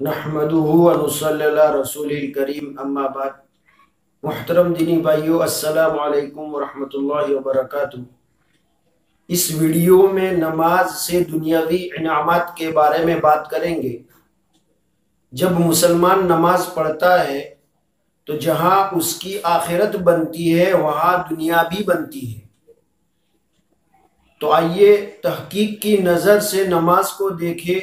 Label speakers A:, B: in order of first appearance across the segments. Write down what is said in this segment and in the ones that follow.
A: نحمدہ ونصلی علی رسول الکریم اما بعد۔ محترم دینی بھائیو، السلام علیکم ورحمۃ اللہ وبرکاتہ۔ اس ویڈیو میں نماز سے دنیاوی انعامات کے بارے میں بات کریں گے۔ جب مسلمان نماز پڑھتا ہے تو جہاں اس کی آخرت بنتی ہے وہاں دنیا بھی بنتی ہے۔ تو آئیے تحقیق کی نظر سے نماز کو دیکھیں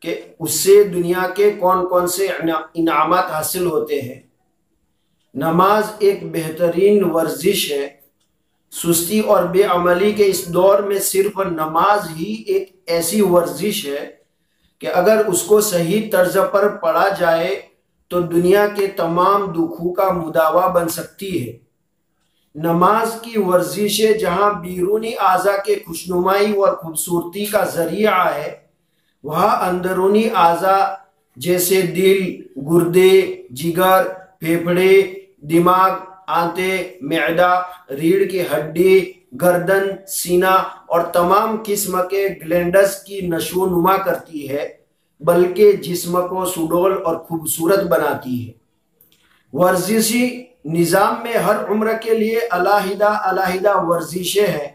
A: کہ اس سے دنیا کے کون کون سے انعامات حاصل ہوتے ہیں۔ نماز ایک بہترین ورزش ہے۔ سستی اور بے عملی کے اس دور میں صرف نماز ہی ایک ایسی ورزش ہے کہ اگر اس کو صحیح طرز پر پڑھا جائے تو دنیا کے تمام دکھوں کا مداوا بن سکتی ہے۔ نماز کی ورزشیں جہاں بیرونی اعضاء کے خوشنمائی اور خوبصورتی کا ذریعہ ہے، وہاں اندرونی اعضاء جیسے دل، گردے، جگر، پھیپھڑے، دماغ، آنتیں، معدہ، ریڑھ کی ہڈی، گردن، سینہ اور تمام قسم کے گلینڈز کی نشو و نما کرتی ہے، بلکہ جسم کو سڈول اور خوبصورت بناتی ہے۔ ورزشی نظام میں ہر عمر کے لیے علیحدہ ورزشیں ہیں۔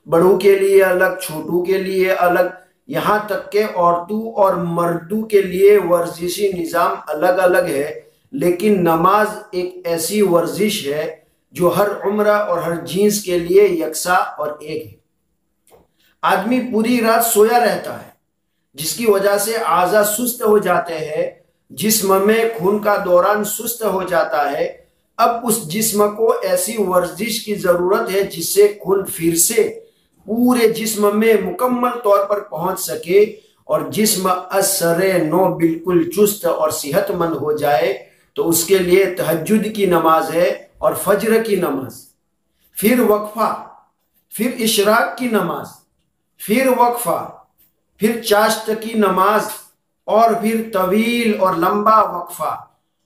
A: بڑوں کے لیے الگ، چھوٹوں کے لیے الگ، یہاں تک کہ عورتوں اور مردوں کے لیے ورزشی نظام الگ الگ ہے، لیکن نماز ایک ایسی ورزش ہے جو ہر عمر اور ہر جنس کے لیے یکساں اور ایک ہے۔ آدمی پوری رات سویا رہتا ہے، جس کی وجہ سے اعضاء سست ہو جاتے ہیں، جسم میں خون کا دوران سست ہو جاتا ہے۔ اب اس جسم کو ایسی ورزش کی ضرورت ہے جس سے خون پھر سے پورے جسم میں مکمل طور پر پہنچ سکے اور جسم از نو بالکل چست اور صحت مند ہو جائے۔ تو اس کے لیے تہجد کی نماز ہے اور فجر کی نماز، پھر وقفہ، پھر اشراق کی نماز، پھر وقفہ، پھر چاشت کی نماز، اور پھر طویل اور لمبا وقفہ۔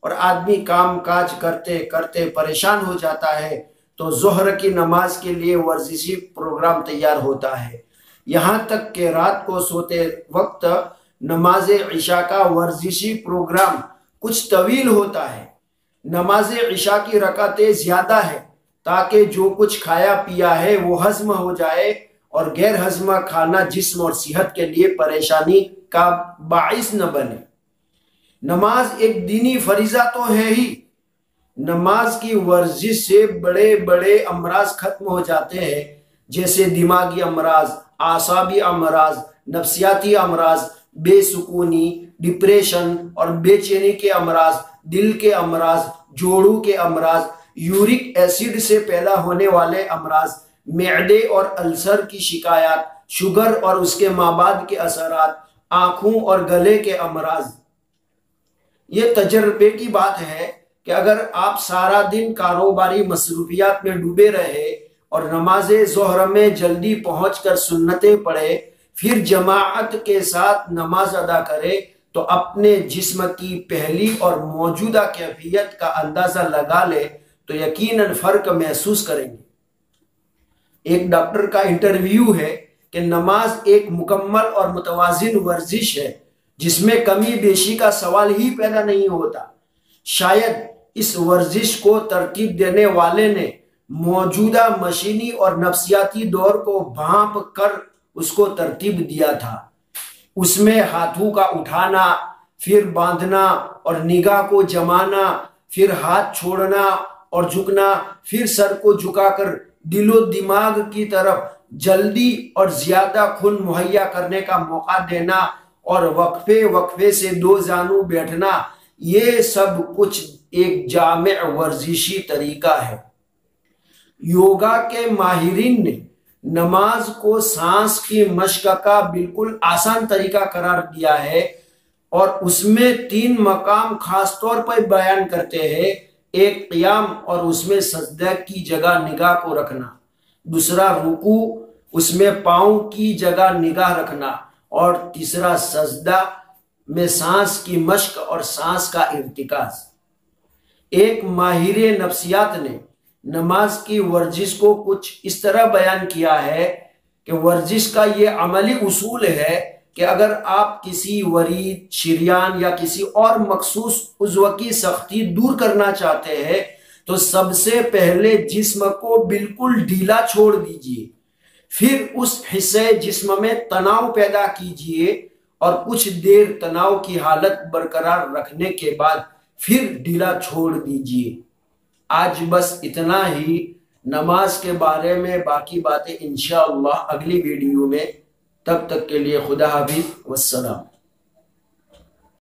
A: اور آدمی کام کاج کرتے کرتے پریشان ہو جاتا ہے تو ظہر کی نماز کے لیے ورزشی پروگرام تیار ہوتا ہے۔ یہاں تک کہ رات کو سوتے وقت نماز عشاء کا ورزشی پروگرام کچھ طویل ہوتا ہے۔ نماز عشاء کی رکعتیں زیادہ ہے تاکہ جو کچھ کھایا پیا ہے وہ ہضم ہو جائے اور غیر ہضم کھانا جسم اور صحت کے لیے پریشانی کا باعث نہ بنے۔ نماز ایک دینی فریضہ تو ہے ہی، نماز کی ورزش سے بڑے بڑے امراض ختم ہو جاتے ہیں، جیسے دماغی امراض، اعصابی امراض، نفسیاتی امراض، بے سکونی، ڈپریشن اور بے چینی کے امراض، دل کے امراض، جوڑوں کے امراض، یورک ایسڈ سے پیدا ہونے والے امراض، معدے اور السر کی شکایات، شوگر اور اس کے مابعد کے اثرات، آنکھوں اور گلے کے امراض۔ یہ تجربے کی بات ہے کہ اگر آپ سارا دن کاروباری مصروفیات میں ڈوبے رہے اور نماز ظہر میں جلدی پہنچ کر سنتیں پڑھے، پھر جماعت کے ساتھ نماز ادا کرے تو اپنے جسم کی پہلی اور موجودہ کیفیت کا اندازہ لگا لے تو یقیناً فرق محسوس کریں گے۔ ایک ڈاکٹر کا انٹرویو ہے کہ نماز ایک مکمل اور متوازن ورزش ہے جس میں کمی بیشی کا سوال ہی پیدا نہیں ہوتا۔ شاید اس ورزش کو ترتیب دینے والے نے موجودہ مشینی اور نفسیاتی دور کو بھانپ کر اس کو ترتیب دیا تھا۔ اس میں ہاتھوں کا اٹھانا، پھر باندھنا اور نگاہ کو جمانا، پھر ہاتھ چھوڑنا اور جھکنا، پھر سر کو جھکا کر دل و دماغ کی طرف جلدی اور زیادہ خون مہیا کرنے کا موقع دینا اور وقفے وقفے سے دو زانو بیٹھنا، یہ سب کچھ ایک جامع ورزشی طریقہ ہے۔ یوگا کے ماہرین نے نماز کو سانس کی مشق کا بالکل آسان طریقہ قرار دیا ہے اور اس میں 3 مقام خاص طور پر بیان کرتے ہیں۔ ایک قیام اور اس میں سجدہ کی جگہ نگاہ کو رکھنا، دوسرا رکوع، اس میں پاؤں کی جگہ نگاہ رکھنا، اور تیسرا سجدہ میں سانس کی مشق اور سانس کا ارتکاز۔ ایک ماہر نفسیات نے نماز کی ورزش کو کچھ اس طرح بیان کیا ہے کہ ورزش کا یہ عملی اصول ہے کہ اگر آپ کسی ورید، شریان یا کسی اور مخصوص عضو کی سختی دور کرنا چاہتے ہیں تو سب سے پہلے جسم کو بالکل ڈھیلا چھوڑ دیجئے، پھر اس حصے جسم میں تناؤ پیدا کیجئے اور کچھ دیر تناؤ کی حالت برقرار رکھنے کے بعد پھر ڈھیلا چھوڑ دیجئے۔ آج بس اتنا ہی۔ نماز کے بارے میں باقی باتیں انشاءاللہ اگلی ویڈیو میں۔ تب تک کے لیے خدا حافظ والسلام۔